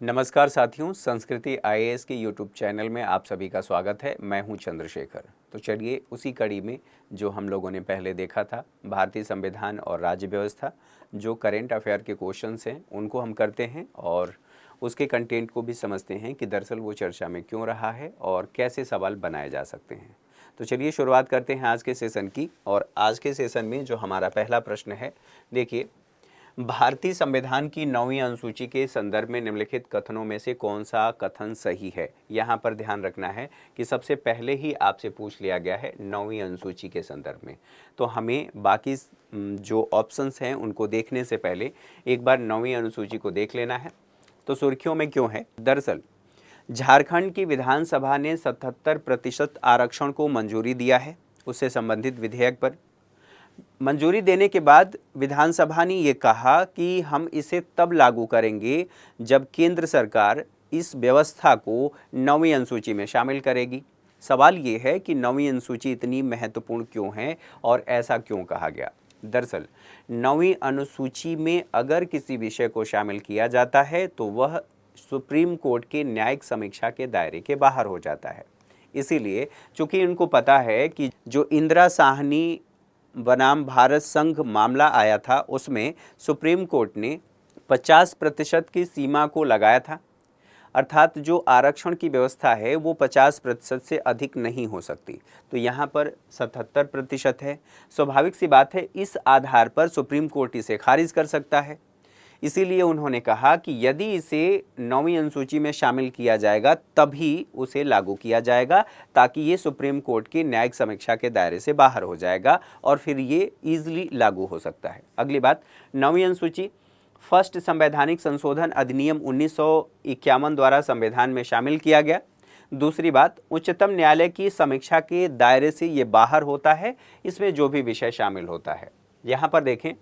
नमस्कार साथियों, संस्कृति आईएएस के यूट्यूब चैनल में आप सभी का स्वागत है। मैं हूं चंद्रशेखर। तो चलिए उसी कड़ी में जो हम लोगों ने पहले देखा था, भारतीय संविधान और राज्य व्यवस्था, जो करेंट अफेयर के क्वेश्चंस हैं उनको हम करते हैं और उसके कंटेंट को भी समझते हैं कि दरअसल वो चर्चा में क्यों रहा है और कैसे सवाल बनाए जा सकते हैं। तो चलिए शुरुआत करते हैं आज के सेशन की। और आज के सेशन में जो हमारा पहला प्रश्न है, देखिए, भारतीय संविधान की 9वीं अनुसूची के संदर्भ में निम्नलिखित कथनों में से कौन सा कथन सही है। यहाँ पर ध्यान रखना है कि सबसे पहले ही आपसे पूछ लिया गया है 9वीं अनुसूची के संदर्भ में, तो हमें बाकी जो ऑप्शंस हैं उनको देखने से पहले एक बार 9वीं अनुसूची को देख लेना है। तो सुर्खियों में क्यों है? दरअसल झारखंड की विधानसभा ने 77% आरक्षण को मंजूरी दिया है। उससे संबंधित विधेयक पर मंजूरी देने के बाद विधानसभा ने ये कहा कि हम इसे तब लागू करेंगे जब केंद्र सरकार इस व्यवस्था को 9वीं अनुसूची में शामिल करेगी। सवाल ये है कि 9वीं अनुसूची इतनी महत्वपूर्ण क्यों है और ऐसा क्यों कहा गया। दरअसल 9वीं अनुसूची में अगर किसी विषय को शामिल किया जाता है तो वह सुप्रीम कोर्ट के न्यायिक समीक्षा के दायरे के बाहर हो जाता है। इसीलिए चूंकि उनको पता है कि जो इंदिरा साहनी बनाम भारत संघ मामला आया था उसमें सुप्रीम कोर्ट ने 50% की सीमा को लगाया था, अर्थात जो आरक्षण की व्यवस्था है वो 50% से अधिक नहीं हो सकती। तो यहाँ पर 77% है। स्वाभाविक सी बात है, इस आधार पर सुप्रीम कोर्ट इसे खारिज कर सकता है। इसीलिए उन्होंने कहा कि यदि इसे 9वीं अनुसूची में शामिल किया जाएगा तभी उसे लागू किया जाएगा, ताकि ये सुप्रीम कोर्ट की न्यायिक समीक्षा के दायरे से बाहर हो जाएगा और फिर ये ईजिली लागू हो सकता है। अगली बात, 9वीं अनुसूची फर्स्ट संवैधानिक संशोधन अधिनियम 1951 द्वारा संविधान में शामिल किया गया। दूसरी बात, उच्चतम न्यायालय की समीक्षा के दायरे से ये बाहर होता है, इसमें जो भी विषय शामिल होता है। यहाँ पर देखें,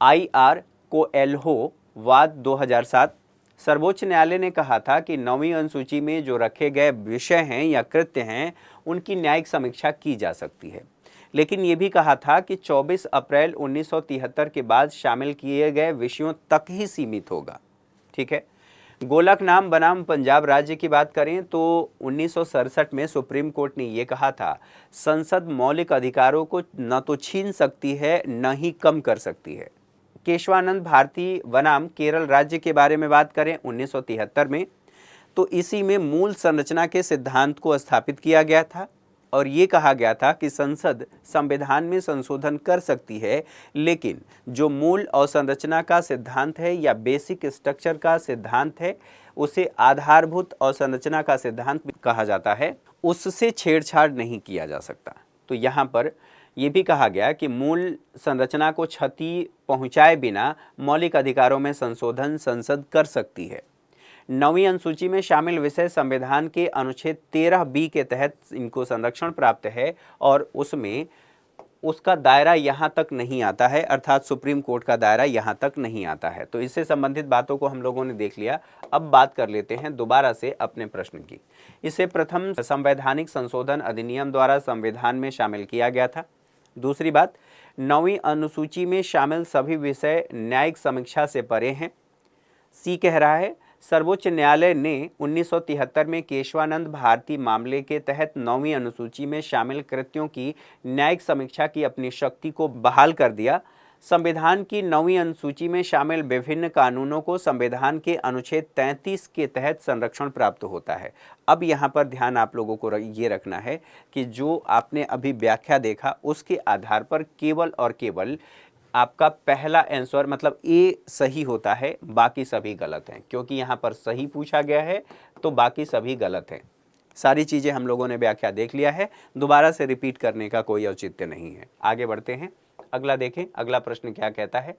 IR कोएल्हो वाद 2007, सर्वोच्च न्यायालय ने कहा था कि 9वीं अनुसूची में जो रखे गए विषय हैं या कृत्य हैं उनकी न्यायिक समीक्षा की जा सकती है, लेकिन ये भी कहा था कि 24 अप्रैल 1973 के बाद शामिल किए गए विषयों तक ही सीमित होगा। ठीक है। गोलकनाम बनाम पंजाब राज्य की बात करें तो 1967 में सुप्रीम कोर्ट ने यह कहा था, संसद मौलिक अधिकारों को न तो छीन सकती है न ही कम कर सकती है। केशवानंद भारती बनाम केरल राज्य के बारे में बात करें 1973 में, तो इसी में मूल संरचना के सिद्धांत को स्थापित किया गया था और ये कहा गया था कि संसद संविधान में संशोधन कर सकती है, लेकिन जो मूल अवसंरचना का सिद्धांत है या बेसिक स्ट्रक्चर का सिद्धांत है, उसे आधारभूत अवसंरचना का सिद्धांत कहा जाता है, उससे छेड़छाड़ नहीं किया जा सकता। तो यहाँ पर ये भी कहा गया कि मूल संरचना को क्षति पहुंचाए बिना मौलिक अधिकारों में संशोधन संसद कर सकती है। 9वीं अनुसूची में शामिल विषय संविधान के अनुच्छेद 13B के तहत इनको संरक्षण प्राप्त है और उसमें उसका दायरा यहाँ तक नहीं आता है, अर्थात सुप्रीम कोर्ट का दायरा यहाँ तक नहीं आता है। तो इससे संबंधित बातों को हम लोगों ने देख लिया। अब बात कर लेते हैं दोबारा से अपने प्रश्न की। इसे प्रथम संवैधानिक संशोधन अधिनियम द्वारा संविधान में शामिल किया गया था। दूसरी बात, 9वीं अनुसूची में शामिल सभी विषय न्यायिक समीक्षा से परे हैं। सी कह रहा है, सर्वोच्च न्यायालय ने 1973 में केशवानंद भारती मामले के तहत 9वीं अनुसूची में शामिल कृत्यों की न्यायिक समीक्षा की अपनी शक्ति को बहाल कर दिया। संविधान की 9वीं अनुसूची में शामिल विभिन्न कानूनों को संविधान के अनुच्छेद 33 के तहत संरक्षण प्राप्त होता है। अब यहाँ पर ध्यान आप लोगों को ये रखना है कि जो आपने अभी व्याख्या देखा उसके आधार पर केवल और केवल आपका पहला आंसर मतलब ए सही होता है, बाकी सभी गलत हैं। क्योंकि यहाँ पर सही पूछा गया है तो बाकी सभी गलत हैं। सारी चीज़ें हम लोगों ने व्याख्या देख लिया है, दोबारा से रिपीट करने का कोई औचित्य नहीं है। आगे बढ़ते हैं, अगला देखें। अगला प्रश्न क्या कहता है,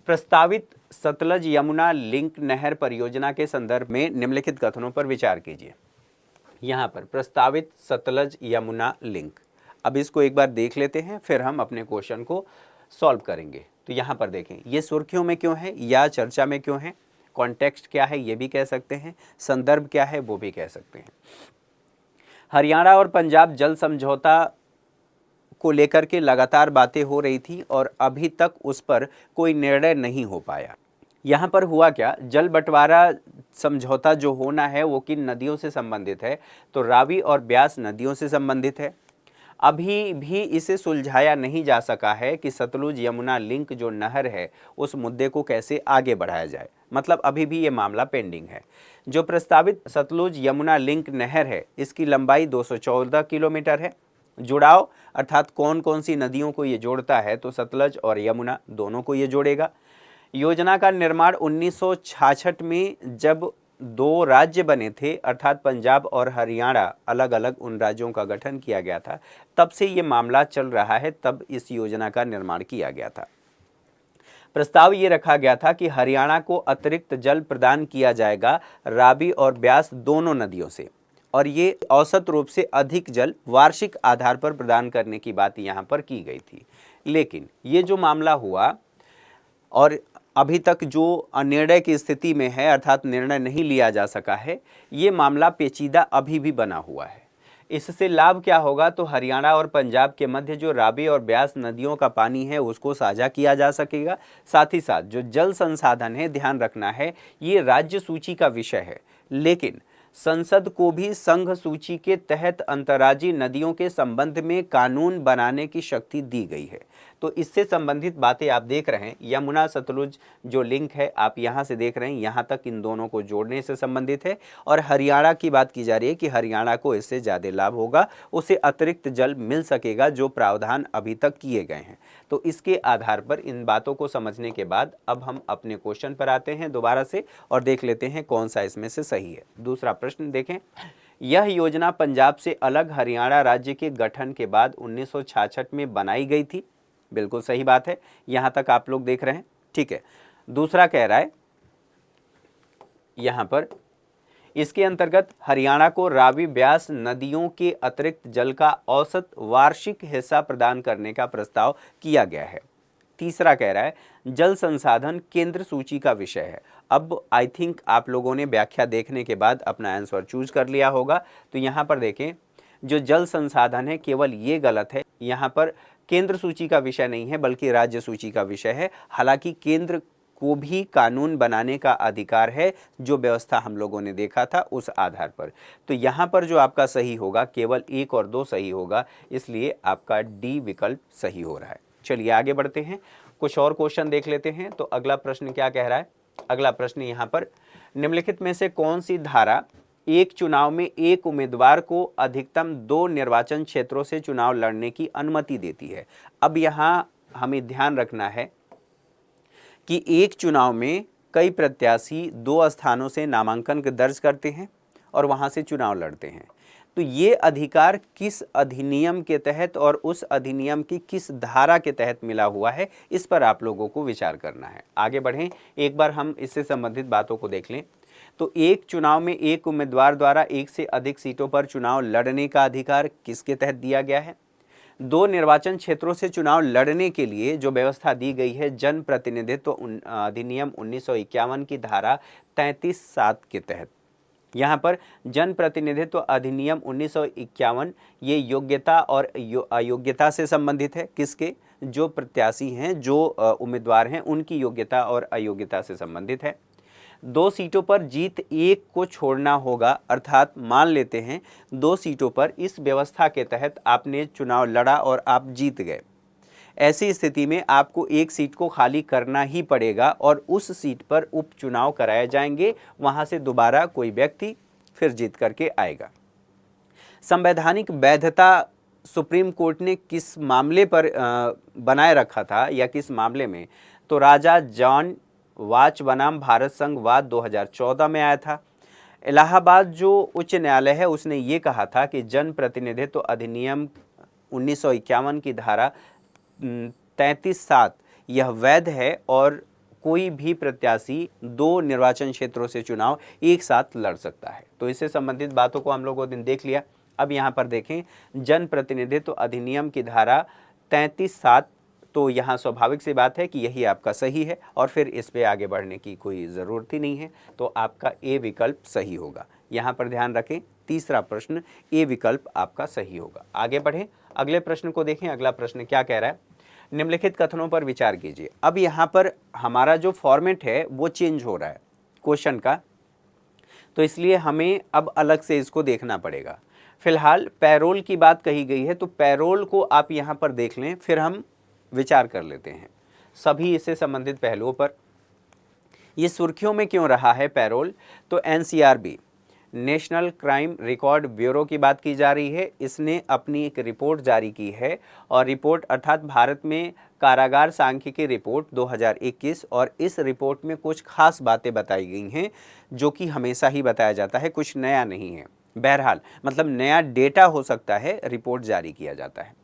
प्रस्तावित सतलज यमुना लिंक नहर परियोजना के संदर्भ में निम्नलिखित कथनों पर विचार कीजिए। यहाँ पर प्रस्तावित सतलज यमुना लिंक, अब इसको एक बार देख लेते हैं, फिर हम अपने क्वेश्चन को सॉल्व करेंगे। तो यहाँ पर देखें, ये सुर्खियों में क्यों है या चर्चा में क्यों है, कॉन्टेक्स्ट क्या है ये भी कह सकते हैं, संदर्भ क्या है वो भी कह सकते हैं। हरियाणा और पंजाब जल समझौता को लेकर के लगातार बातें हो रही थी और अभी तक उस पर कोई निर्णय नहीं हो पाया। यहाँ पर हुआ क्या, जल बंटवारा समझौता जो होना है वो किन नदियों से संबंधित है, तो रावी और ब्यास नदियों से संबंधित है। अभी भी इसे सुलझाया नहीं जा सका है कि सतलुज यमुना लिंक जो नहर है उस मुद्दे को कैसे आगे बढ़ाया जाए, मतलब अभी भी ये मामला पेंडिंग है। जो प्रस्तावित सतलुज यमुना लिंक नहर है इसकी लंबाई 214 किलोमीटर है। जुड़ाव अर्थात कौन कौन सी नदियों को ये जोड़ता है, तो सतलज और यमुना दोनों को ये जोड़ेगा। योजना का निर्माण 1966 में जब दो राज्य बने थे अर्थात पंजाब और हरियाणा अलग अलग उन राज्यों का गठन किया गया था, तब से ये मामला चल रहा है, तब इस योजना का निर्माण किया गया था। प्रस्ताव ये रखा गया था कि हरियाणा को अतिरिक्त जल प्रदान किया जाएगा रावी और ब्यास दोनों नदियों से, और ये औसत रूप से अधिक जल वार्षिक आधार पर प्रदान करने की बात यहाँ पर की गई थी। लेकिन ये जो मामला हुआ और अभी तक जो अनिर्णय की स्थिति में है अर्थात निर्णय नहीं लिया जा सका है, ये मामला पेचीदा अभी भी बना हुआ है। इससे लाभ क्या होगा, तो हरियाणा और पंजाब के मध्य जो रावी और ब्यास नदियों का पानी है उसको साझा किया जा सकेगा। साथ ही साथ जो जल संसाधन है, ध्यान रखना है ये राज्य सूची का विषय है, लेकिन संसद को भी संघ सूची के तहत अंतर्राज्यीय नदियों के संबंध में कानून बनाने की शक्ति दी गई है। तो इससे संबंधित बातें आप देख रहे हैं, यमुना सतलुज जो लिंक है आप यहाँ से देख रहे हैं, यहाँ तक इन दोनों को जोड़ने से संबंधित है। और हरियाणा की बात की जा रही है कि हरियाणा को इससे ज़्यादा लाभ होगा, उसे अतिरिक्त जल मिल सकेगा जो प्रावधान अभी तक किए गए हैं। तो इसके आधार पर इन बातों को समझने के बाद अब हम अपने क्वेश्चन पर आते हैं दोबारा से और देख लेते हैं कौन सा इसमें से सही है। दूसरा प्रश्न देखें, यह योजना पंजाब से अलग हरियाणा राज्य के गठन के बाद 1966 में बनाई गई थी। बिल्कुल सही बात है, यहां तक आप लोग देख रहे हैं, ठीक है। दूसरा कह रहा है यहां पर इसके अंतर्गत हरियाणा को रावी ब्यास नदियों के अतिरिक्त जल का औसत वार्षिक हिस्सा प्रदान करने का प्रस्ताव किया गया है। तीसरा कह रहा है जल संसाधन केंद्र सूची का विषय है। अब आई थिंक आप लोगों ने व्याख्या देखने के बाद अपना आंसर चूज कर लिया होगा। तो यहाँ पर देखें, जो जल संसाधन है केवल ये गलत है, यहाँ पर केंद्र सूची का विषय नहीं है बल्कि राज्य सूची का विषय है। हालांकि केंद्र को भी कानून बनाने का अधिकार है, जो व्यवस्था हम लोगों ने देखा था उस आधार पर। तो यहाँ पर जो आपका सही होगा केवल 1 और 2 सही होगा, इसलिए आपका डी विकल्प सही हो रहा है। चलिए आगे बढ़ते हैं, कुछ और क्वेश्चन देख लेते हैं। तो अगला प्रश्न क्या कह रहा है, अगला प्रश्न यहाँ पर निम्नलिखित में से कौन सी धारा एक चुनाव में एक उम्मीदवार को अधिकतम 2 निर्वाचन क्षेत्रों से चुनाव लड़ने की अनुमति देती है। अब यहाँ हमें ध्यान रखना है कि एक चुनाव में कई प्रत्याशी 2 स्थानों से नामांकन दर्ज करते हैं और वहां से चुनाव लड़ते हैं। तो ये अधिकार किस अधिनियम के तहत और उस अधिनियम की किस धारा के तहत मिला हुआ है, इस पर आप लोगों को विचार करना है। आगे बढ़ें, एक बार हम इससे संबंधित बातों को देख लें। तो एक चुनाव में एक उम्मीदवार द्वारा एक से अधिक सीटों पर चुनाव लड़ने का अधिकार किसके तहत दिया गया है? 2 निर्वाचन क्षेत्रों से चुनाव लड़ने के लिए जो व्यवस्था दी गई है जन प्रतिनिधित्व अधिनियम 1951 की धारा 33(7) के तहत। यहाँ पर जन प्रतिनिधित्व अधिनियम 1951 ये योग्यता और अयोग्यता से संबंधित है। किसके? जो प्रत्याशी हैं, जो उम्मीदवार हैं, उनकी योग्यता और अयोग्यता से संबंधित है। 2 सीटों पर जीत एक को छोड़ना होगा, अर्थात मान लेते हैं 2 सीटों पर इस व्यवस्था के तहत आपने चुनाव लड़ा और आप जीत गए। ऐसी स्थिति में आपको एक सीट को खाली करना ही पड़ेगा और उस सीट पर उपचुनाव कराए जाएंगे, वहां से दोबारा कोई व्यक्ति फिर जीत करके आएगा। संवैधानिक वैधता सुप्रीम कोर्ट ने किस मामले पर बनाए रखा था या किस मामले में? तो राजा जॉन वाच बनाम भारत संघ वाद 2014 में आया था। इलाहाबाद जो उच्च न्यायालय है उसने ये कहा था कि जन प्रतिनिधित्व अधिनियम 1951 की धारा 33(7) यह वैध है और कोई भी प्रत्याशी 2 निर्वाचन क्षेत्रों से चुनाव एक साथ लड़ सकता है। तो इससे संबंधित बातों को हम लोगों ने देख लिया। अब यहाँ पर देखें, जन प्रतिनिधित्व अधिनियम की धारा 33(7), तो यहाँ स्वाभाविक सी बात है कि यही आपका सही है और फिर इस पे आगे बढ़ने की कोई ज़रूरत ही नहीं है। तो आपका ए विकल्प सही होगा। यहाँ पर ध्यान रखें, तीसरा प्रश्न ए विकल्प आपका सही होगा। आगे बढ़ें, अगले प्रश्न को देखें। अगला प्रश्न क्या कह रहा है? निम्नलिखित कथनों पर विचार कीजिए। अब यहाँ पर हमारा जो फॉर्मेट है वो चेंज हो रहा है क्वेश्चन का। तो इसलिए हमें अब अलग से इसको देखना पड़ेगा। फिलहाल पैरोल की बात कही गई है, तो पैरोल को आप यहाँ पर देख लें, फिर हम विचार कर लेते हैं सभी इससे संबंधित पहलुओं पर। ये सुर्खियों में क्यों रहा है पैरोल? तो NCRB, national crime record bureau की बात की जा रही है। इसने अपनी एक रिपोर्ट जारी की है, और रिपोर्ट अर्थात भारत में कारागार सांख्यिकी रिपोर्ट 2021, और इस रिपोर्ट में कुछ खास बातें बताई गई हैं जो कि हमेशा ही बताया जाता है, कुछ नया नहीं है। बहरहाल मतलब नया डेटा हो सकता है, रिपोर्ट जारी किया जाता है।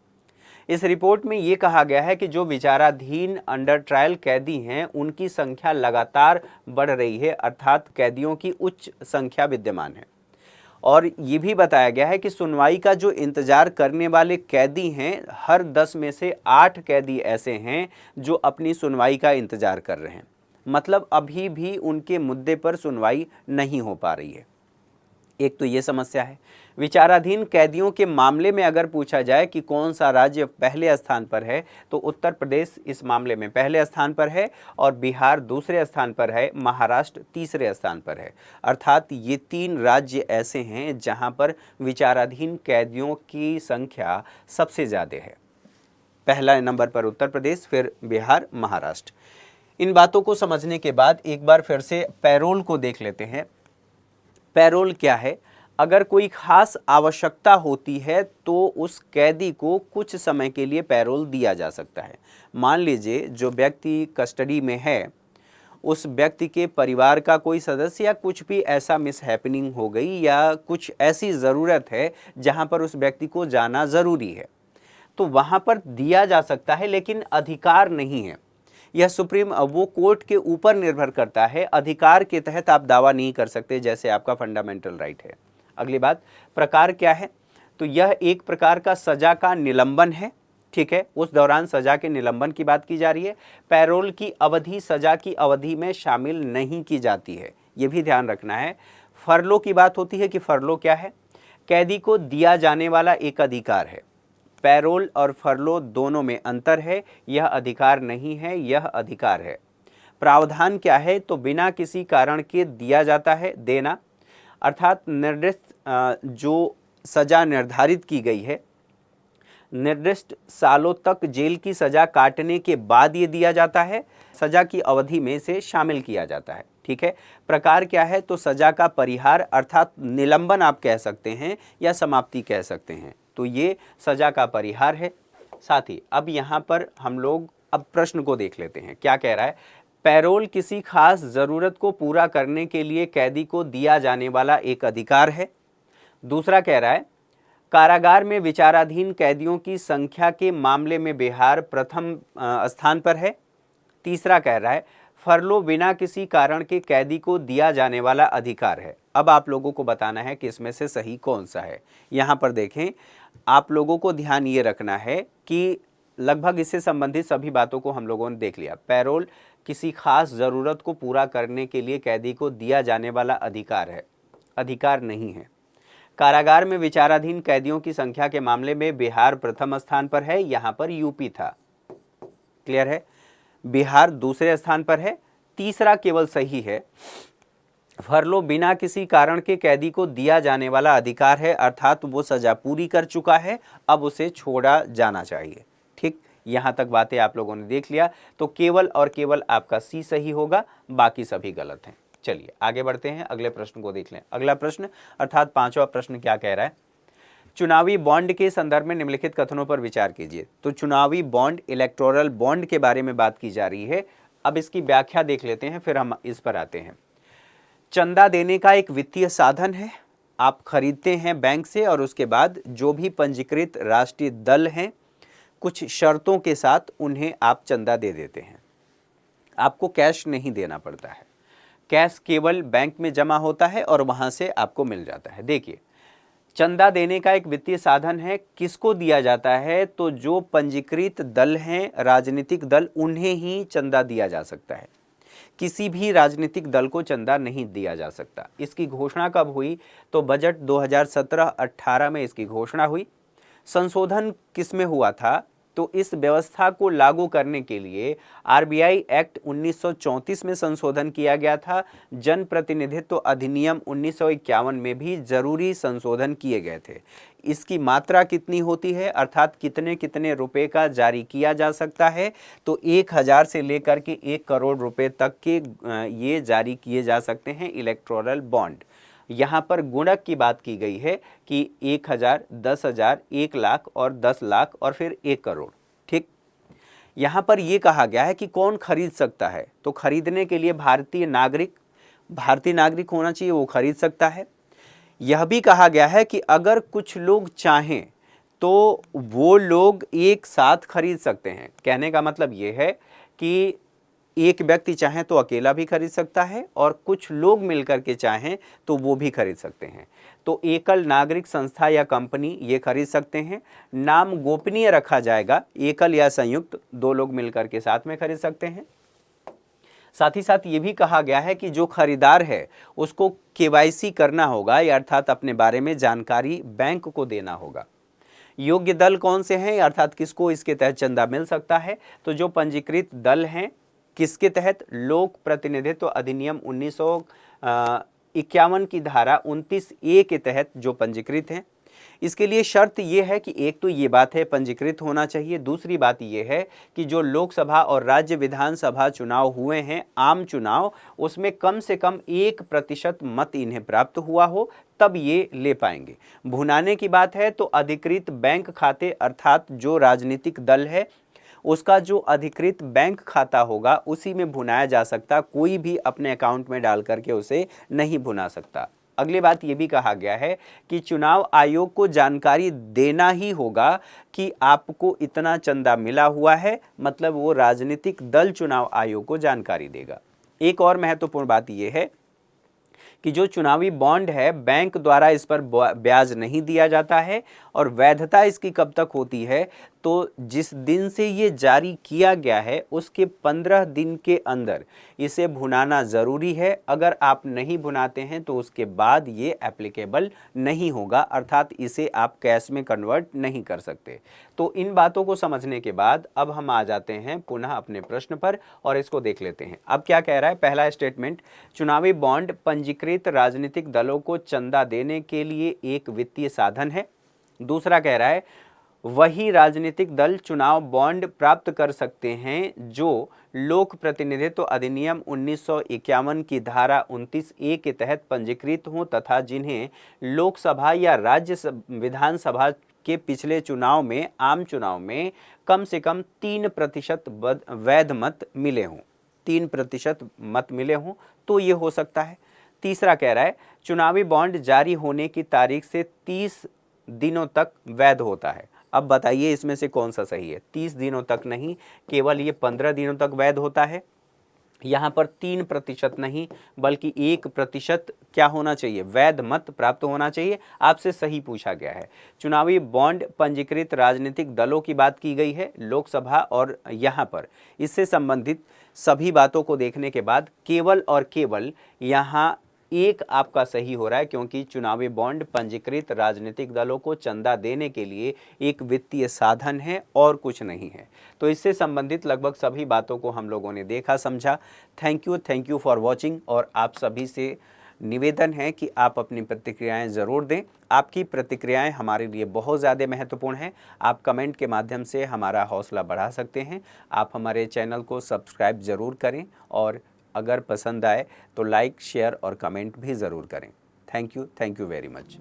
इस रिपोर्ट में ये कहा गया है कि जो विचाराधीन अंडर ट्रायल कैदी हैं उनकी संख्या लगातार बढ़ रही है, अर्थात कैदियों की उच्च संख्या विद्यमान है। और ये भी बताया गया है कि सुनवाई का जो इंतजार करने वाले कैदी हैं, हर 10 में से 8 कैदी ऐसे हैं जो अपनी सुनवाई का इंतजार कर रहे हैं। मतलब अभी भी उनके मुद्दे पर सुनवाई नहीं हो पा रही है। एक तो ये समस्या है। विचाराधीन कैदियों के मामले में अगर पूछा जाए कि कौन सा राज्य पहले स्थान पर है, तो उत्तर प्रदेश इस मामले में पहले स्थान पर है, और बिहार दूसरे स्थान पर है, महाराष्ट्र तीसरे स्थान पर है। अर्थात ये 3 राज्य ऐसे हैं जहां पर विचाराधीन कैदियों की संख्या सबसे ज़्यादा है। पहला नंबर पर उत्तर प्रदेश, फिर बिहार, महाराष्ट्र। इन बातों को समझने के बाद एक बार फिर से पैरोल को देख लेते हैं। पैरोल क्या है? अगर कोई खास आवश्यकता होती है तो उस कैदी को कुछ समय के लिए पैरोल दिया जा सकता है। मान लीजिए जो व्यक्ति कस्टडी में है, उस व्यक्ति के परिवार का कोई सदस्य या कुछ भी ऐसा मिसहैपनिंग हो गई, या कुछ ऐसी ज़रूरत है जहां पर उस व्यक्ति को जाना ज़रूरी है, तो वहां पर दिया जा सकता है, लेकिन अधिकार नहीं है। यह सुप्रीम वो कोर्ट के ऊपर निर्भर करता है। अधिकार के तहत आप दावा नहीं कर सकते, जैसे आपका फंडामेंटल राइट है। अगली बात, प्रकार क्या है? तो यह एक प्रकार का सजा का निलंबन है। ठीक है, उस दौरान सजा के निलंबन की बात की जा रही है। पैरोल की अवधि सजा की अवधि में शामिल नहीं की जाती है, यह भी ध्यान रखना है। फरलो की बात होती है कि फरलो क्या है? कैदी को दिया जाने वाला एक अधिकार है। पैरोल और फरलो दोनों में अंतर है। यह अधिकार नहीं है, यह अधिकार है। प्रावधान क्या है? तो बिना किसी कारण के दिया जाता है, देना, अर्थात निर्दिष्ट जो सजा निर्धारित की गई है, निर्दिष्ट सालों तक जेल की सजा काटने के बाद ये दिया जाता है, सजा की अवधि में से शामिल किया जाता है। ठीक है, प्रकार क्या है? तो सजा का परिहार, अर्थात निलंबन आप कह सकते हैं या समाप्ति कह सकते हैं, तो ये सजा का परिहार है। साथ ही अब यहाँ पर हम लोग अब प्रश्न को देख लेते हैं, क्या कह रहा है? पैरोल किसी खास ज़रूरत को पूरा करने के लिए कैदी को दिया जाने वाला एक अधिकार है। दूसरा कह रहा है कारागार में विचाराधीन कैदियों की संख्या के मामले में बिहार प्रथम स्थान पर है। तीसरा कह रहा है फरलो बिना किसी कारण के कैदी को दिया जाने वाला अधिकार है। अब आप लोगों को बताना है कि इसमें से सही कौन सा है। यहाँ पर देखें, आप लोगों को ध्यान ये रखना है कि लगभग इससे संबंधित सभी बातों को हम लोगों ने देख लिया। पैरोल किसी खास ज़रूरत को पूरा करने के लिए कैदी को दिया जाने वाला अधिकार है, अधिकार नहीं है। कारागार में विचाराधीन कैदियों की संख्या के मामले में बिहार प्रथम स्थान पर है, यहाँ पर यूपी था। क्लियर है? बिहार दूसरे स्थान पर है। तीसरा केवल सही है, फरलो बिना किसी कारण के कैदी को दिया जाने वाला अधिकार है, अर्थात वो सजा पूरी कर चुका है, अब उसे छोड़ा जाना चाहिए। ठीक, यहाँ तक बातें आप लोगों ने देख लिया, तो केवल और केवल आपका सी सही होगा, बाकी सभी गलत हैं। चलिए आगे बढ़ते हैं, अगले प्रश्न को देख लें। अगला प्रश्न अर्थात 5वां प्रश्न क्या कह रहा है? चुनावी बॉन्ड के संदर्भ में निम्नलिखित कथनों पर विचार कीजिए। तो चुनावी बॉन्ड, इलेक्टोरल बॉन्ड के बारे में बात की जा रही है। अब इसकी व्याख्या देख लेते हैं, फिर हम इस पर आते हैं। चंदा देने का एक वित्तीय साधन है। आप खरीदते हैं बैंक से, और उसके बाद जो भी पंजीकृत राष्ट्रीय दल हैं, कुछ शर्तों के साथ उन्हें आप चंदा दे देते हैं। आपको कैश नहीं देना पड़ता है, कैश केवल बैंक में जमा होता है और वहां से आपको मिल जाता है। देखिए, चंदा देने का एक वित्तीय साधन है। किसको दिया जाता है? तो जो पंजीकृत दल हैं, राजनीतिक दल, उन्हें ही चंदा दिया जा सकता है। किसी भी राजनीतिक दल को चंदा नहीं दिया जा सकता। इसकी घोषणा कब हुई? तो बजट 2017-18 में इसकी घोषणा हुई। संशोधन किस में हुआ था? तो इस व्यवस्था को लागू करने के लिए आरबीआई एक्ट 1934 में संशोधन किया गया था। जनप्रतिनिधित्व अधिनियम 1951 में भी जरूरी संशोधन किए गए थे। इसकी मात्रा कितनी होती है, अर्थात कितने कितने रुपए का जारी किया जा सकता है, तो 1000 से लेकर के 1 करोड़ रुपए तक के ये जारी किए जा सकते हैं इलेक्टोरल बॉन्ड। यहाँ पर गुणक की बात की गई है कि 1000, 10,000, 1 लाख और 10 लाख और फिर 1 करोड़। ठीक, यहाँ पर यह कहा गया है कि कौन खरीद सकता है, तो खरीदने के लिए भारतीय नागरिक होना चाहिए, वो खरीद सकता है। यह भी कहा गया है कि अगर कुछ लोग चाहें तो वो लोग एक साथ खरीद सकते हैं। कहने का मतलब ये है कि एक व्यक्ति चाहे तो अकेला भी खरीद सकता है और कुछ लोग मिलकर के चाहें तो वो भी खरीद सकते हैं। तो एकल नागरिक संस्था या कंपनी ये खरीद सकते हैं। नाम गोपनीय रखा जाएगा, एकल या संयुक्त, 2 लोग मिलकर के साथ में खरीद सकते हैं। साथ ही साथ ये भी कहा गया है कि जो खरीदार है उसको केवाईसी करना होगा, या अर्थात अपने बारे में जानकारी बैंक को देना होगा। योग्य दल कौन से हैं, अर्थात किसको इसके तहत चंदा मिल सकता है, तो जो पंजीकृत दल हैं। किसके तहत, लोक प्रतिनिधित्व अधिनियम 1951 की धारा 29A के तहत जो पंजीकृत हैं। इसके लिए शर्त यह है कि एक तो ये बात है पंजीकृत होना चाहिए, दूसरी बात यह है कि जो लोकसभा और राज्य विधानसभा चुनाव हुए हैं, आम चुनाव, उसमें कम से कम 1% मत इन्हें प्राप्त हुआ हो, तब ये ले पाएंगे। भुनाने की बात है तो अधिकृत बैंक खाते, अर्थात जो राजनीतिक दल है उसका जो अधिकृत बैंक खाता होगा उसी में भुनाया जा सकता, कोई भी अपने अकाउंट में डाल करके उसे नहीं भुना सकता। अगली बात ये भी कहा गया है कि चुनाव आयोग को जानकारी देना ही होगा कि आपको इतना चंदा मिला हुआ है, मतलब वो राजनीतिक दल चुनाव आयोग को जानकारी देगा। एक और महत्वपूर्ण बात यह है कि जो चुनावी बॉन्ड है, बैंक द्वारा इस पर ब्याज नहीं दिया जाता है, और वैधता इसकी कब तक होती है, तो जिस दिन से ये जारी किया गया है उसके 15 दिन के अंदर इसे भुनाना ज़रूरी है। अगर आप नहीं भुनाते हैं तो उसके बाद ये एप्लीकेबल नहीं होगा, अर्थात इसे आप कैश में कन्वर्ट नहीं कर सकते। तो इन बातों को समझने के बाद अब हम आ जाते हैं पुनः अपने प्रश्न पर और इसको देख लेते हैं। अब क्या कह रहा है, पहला स्टेटमेंट, चुनावी बॉन्ड पंजीकृत राजनीतिक दलों को चंदा देने के लिए एक वित्तीय साधन है। दूसरा कह रहा है वही राजनीतिक दल चुनाव बॉन्ड प्राप्त कर सकते हैं जो लोक प्रतिनिधित्व अधिनियम 1951 की धारा 29A के तहत पंजीकृत हों तथा जिन्हें लोकसभा या राज्य विधानसभा के पिछले चुनाव में, आम चुनाव में कम से कम 3% वैध मत मिले हों, 3% मत मिले हों तो ये हो सकता है। तीसरा कह रहा है चुनावी बॉन्ड जारी होने की तारीख से 30 दिनों तक वैध होता है। अब बताइए इसमें से कौन सा सही है, 30 दिनों तक नहीं, केवल ये 15 दिनों तक वैध होता है। यहाँ पर 3% नहीं बल्कि 1% क्या होना चाहिए, वैध मत प्राप्त होना चाहिए। आपसे सही पूछा गया है। चुनावी बॉन्ड पंजीकृत राजनीतिक दलों की बात की गई है, लोकसभा, और यहाँ पर इससे संबंधित सभी बातों को देखने के बाद केवल और केवल यहाँ एक आपका सही हो रहा है, क्योंकि चुनावी बॉन्ड पंजीकृत राजनीतिक दलों को चंदा देने के लिए एक वित्तीय साधन है और कुछ नहीं है। तो इससे संबंधित लगभग सभी बातों को हम लोगों ने देखा, समझा। Thank you for watching. और आप सभी से निवेदन है कि आप अपनी प्रतिक्रियाएं ज़रूर दें। आपकी प्रतिक्रियाएं हमारे लिए बहुत ज़्यादा महत्वपूर्ण हैं। आप कमेंट के माध्यम से हमारा हौसला बढ़ा सकते हैं। आप हमारे चैनल को सब्सक्राइब ज़रूर करें और अगर पसंद आए तो लाइक, शेयर और कमेंट भी ज़रूर करें। Thank you very much.